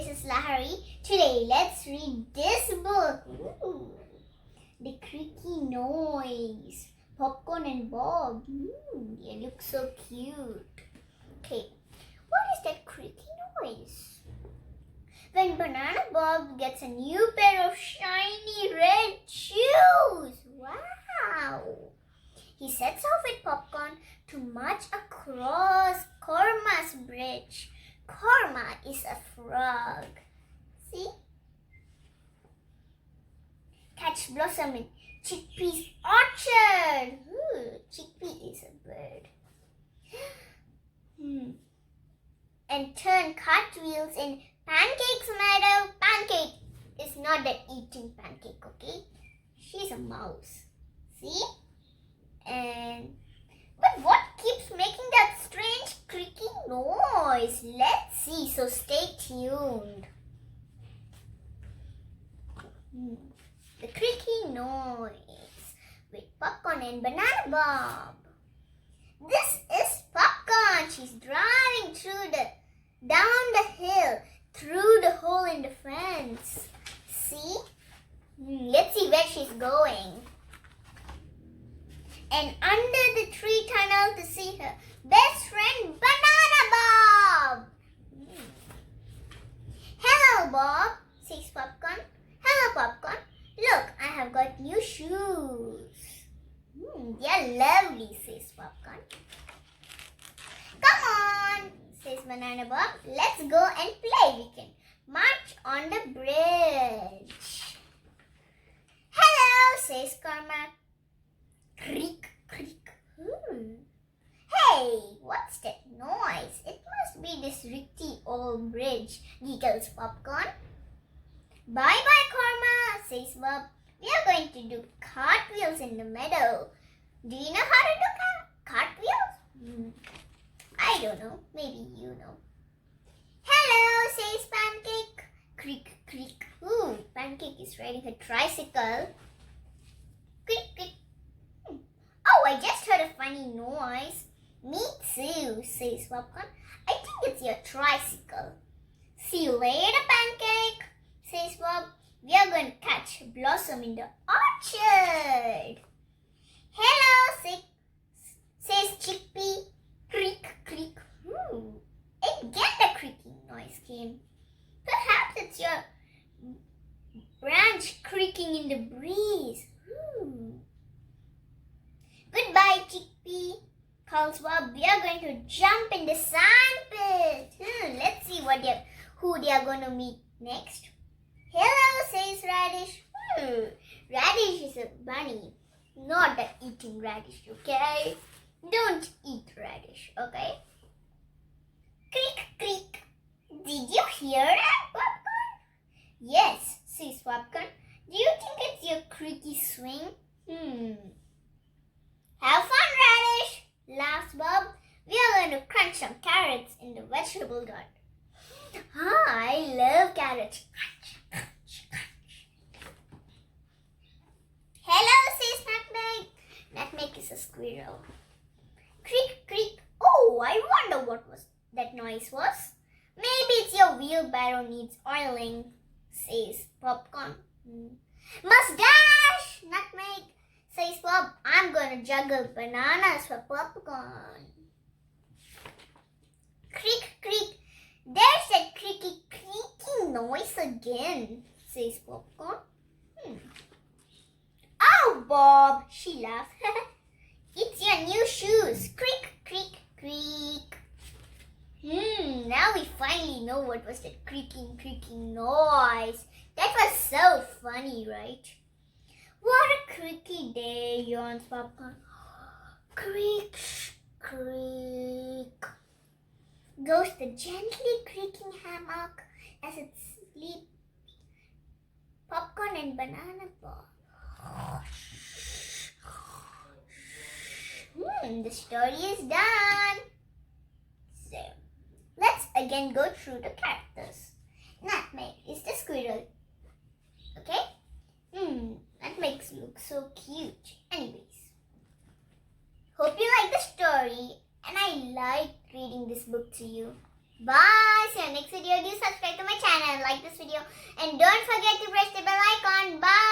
this is Lahari. Today, let's read this book. Ooh. The Creaky Noise. Popcorn and Bob. They look so cute. Okay, what is that creaky noise? When Banana Bob gets a new pair of shiny red shoes. Wow! He sets off with Popcorn to march across Korma's bridge. Korma is a frog. See? Catch Blossom in Chickpea's orchard. Ooh, Chickpea is a bird. And turn cartwheels in Pancake's meadow. Pancake is not an eating pancake, okay? She's a mouse. See? But what keeps making that strange creaky noise? Let's see, so stay tuned. The Creaky Noise with Popcorn and Banana Bob. This is Popcorn. She's driving down the hill through the hole in the fence. See? Let's see where she's going. And under the tree tunnel to see her best friend Banana Bob. Hello Bob, says Popcorn. Hello Popcorn. Look, I have got new shoes. They are lovely, says Popcorn. Come on, says Banana Bob. Let's go and play. We can march on the bridge. Hello, says Korma. Creak, creak. Hey, what's that noise? It must be this rickety old bridge, giggles Popcorn. Bye-bye, Korma, says Bob. We are going to do cartwheels in the meadow. Do you know how to do cartwheels? I don't know. Maybe you know. Hello, says Pancake. Creak, creak. Ooh, Pancake is riding her tricycle. Creak, creak. Oh, I just heard a funny noise. Me too, says Popcorn. I think it's your tricycle. See you later, Pancake, says Bob. We are going to catch Blossom in the orchard. Hello, says Chickpea. Creak, creak. Again the creaking noise came. Perhaps it's your branch creaking in the breeze. Goodbye, Chickpea, calls Bob. We are going to jump in the sand pit. Let's see who they are going to meet next. Hello, says Radish. Radish is a bunny, not the eating radish, okay? Don't eat radish, okay? Creak, creak. Did you hear that, Popcorn? Yes, says Popcorn. Do you think it's your creaky swing? Have fun, Radish, laughs Bob. We are going to crunch some carrots in the vegetable garden. I love carrots. Crunch, crunch, crunch. Hello, says Nutmeg. Nutmeg is a squirrel. Creak, creak. Oh, I wonder what that noise was. Maybe it's your wheelbarrow needs oiling, says Popcorn. Mustache, Nutmeg, says Bob. I'm going to juggle bananas for Popcorn. Creak, creak. There's that creaky noise again, says Popcorn. Oh, Bob, she laughs. It's your new shoes. Creak, creak, creak. Now we finally know what was that creaking noise. That was so funny, right? What a creaky day, yawns Popcorn. Creak, creak. Goes the gently creaking hammock as it sleeps. Popcorn and Banana Bob. The story is done. So, let's again go through the characters. Nutmeg is the squirrel. Okay? That makes you look so cute. Anyways, hope you like the story and I like reading this book to you. Bye! See you next video. Do subscribe to my channel. like this video. And don't forget to press the bell icon. Bye.